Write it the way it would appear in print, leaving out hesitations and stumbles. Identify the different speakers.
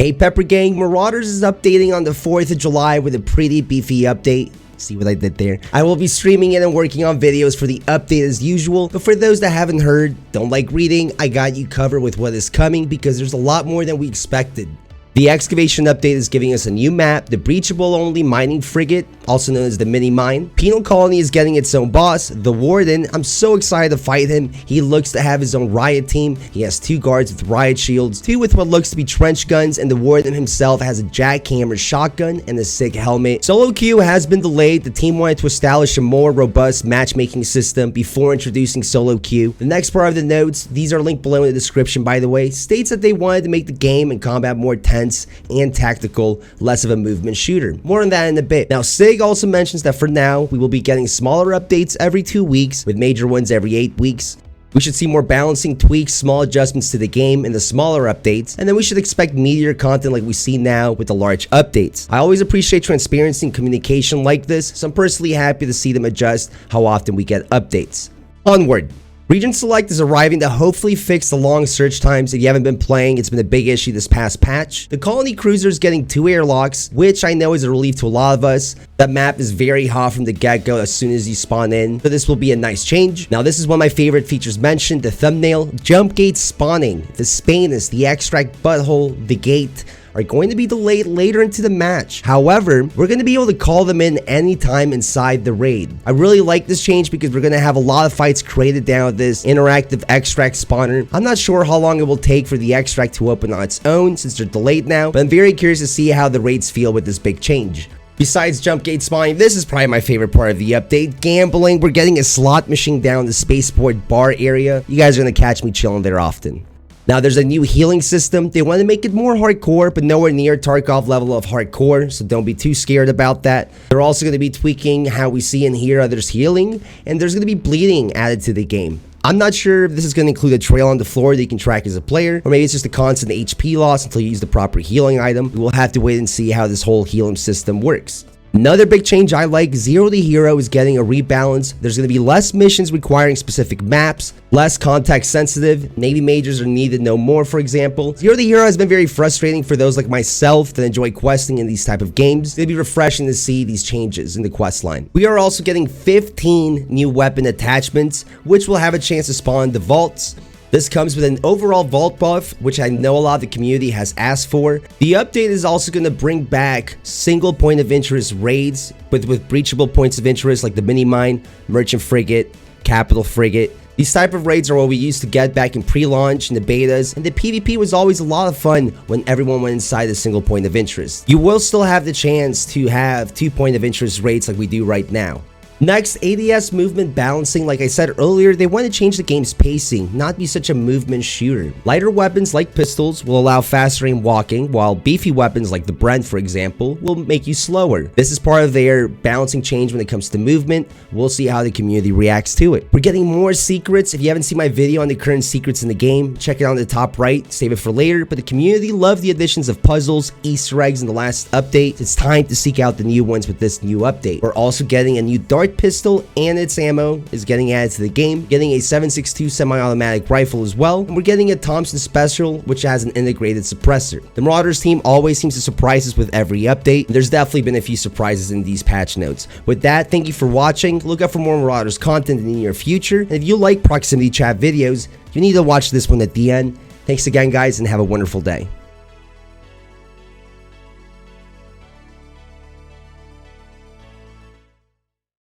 Speaker 1: Hey Pepper Gang, Marauders is updating on the 4th of July with a pretty beefy update. See what I did there? I will be streaming it and working on videos for the update as usual, but for those that haven't heard, don't like reading, I got you covered with what is coming because there's a lot more than we expected. The Excavation update is giving us a new map, the breachable only mining frigate, also known as the mini mine. Penal Colony is getting its own boss, the Warden. I'm so excited to fight him. He looks to have his own riot team. He has 2 guards with riot shields, 2 with what looks to be trench guns, and the Warden himself has a jackhammer shotgun and a sick helmet. Solo queue has been delayed. The team wanted to establish a more robust matchmaking system before introducing solo queue. The next part of the notes, these are linked below in the description by the way, states that they wanted to make the game and combat more tense and tactical, less of a movement shooter. More on that in a bit. Now, Sig also mentions that for now, we will be getting smaller updates every 2 weeks, with major ones every 8 weeks. We should see more balancing, tweaks, small adjustments to the game in the smaller updates, and then we should expect meatier content like we see now with the large updates. I always appreciate transparency and communication like this, so I'm personally happy to see them adjust how often we get updates. Onward. Region Select is arriving to hopefully fix the long search times. If you haven't been playing, it's been a big issue this past patch. The Colony Cruiser is getting 2 airlocks, which I know is a relief to a lot of us. That map is very hot from the get-go as soon as you spawn in, so this will be a nice change. Now, this is one of my favorite features mentioned, the thumbnail. Jump gate spawning, the Spanus, the Extract Butthole, the Gate are going to be delayed later into the match. However, we're going to be able to call them in anytime inside the raid. I really like this change because we're going to have a lot of fights created down with this interactive extract spawner. I'm not sure how long it will take for the extract to open on its own since they're delayed now, but I'm very curious to see how the raids feel with this big change. Besides jump gate spawning, this is probably my favorite part of the update. Gambling, we're getting a slot machine down the spaceport bar area. You guys are going to catch me chilling there often. Now, there's a new healing system. They want to make it more hardcore, but nowhere near Tarkov level of hardcore, so don't be too scared about that. They're also going to be tweaking how we see and hear others healing, and there's going to be bleeding added to the game. I'm not sure if this is going to include a trail on the floor that you can track as a player, or maybe it's just a constant HP loss until you use the proper healing item. We'll have to wait and see how this whole healing system works. Another big change I like, Zero to Hero is getting a rebalance. There's going to be less missions requiring specific maps, less context sensitive. Navy majors are needed no more, for example. Zero to Hero has been very frustrating for those like myself that enjoy questing in these type of games. It'll be refreshing to see these changes in the quest line. We are also getting 15 new weapon attachments, which will have a chance to spawn in the vaults. This comes with an overall vault buff, which I know a lot of the community has asked for. The update is also going to bring back single point of interest raids with breachable points of interest like the mini mine, merchant frigate, capital frigate. These type of raids are what we used to get back in pre-launch and the betas, and the PvP was always a lot of fun when everyone went inside a single point of interest. You will still have the chance to have 2 point of interest raids like we do right now. Next, ADS movement balancing. Like I said earlier, they want to change the game's pacing, not be such a movement shooter. Lighter weapons like pistols will allow faster aim walking, while beefy weapons like the Brent, for example, will make you slower. This is part of their balancing change when it comes to movement. We'll see how the community reacts to it. We're getting more secrets. If you haven't seen my video on the current secrets in the game, check it out on the top right, save it for later. But the community loved the additions of puzzles, Easter eggs in the last update. It's time to seek out the new ones with this new update. We're also getting a new dart pistol and its ammo is getting added to the game, getting a 7.62 semi-automatic rifle as well, and we're getting a Thompson special which has an integrated suppressor. The Marauders team always seems to surprise us with every update. There's definitely been a few surprises in these patch notes. With that, thank you for watching. Look out for more Marauders content in the near future, and if you like proximity chat videos, you need to watch this one at the end. Thanks again guys, and have a wonderful day.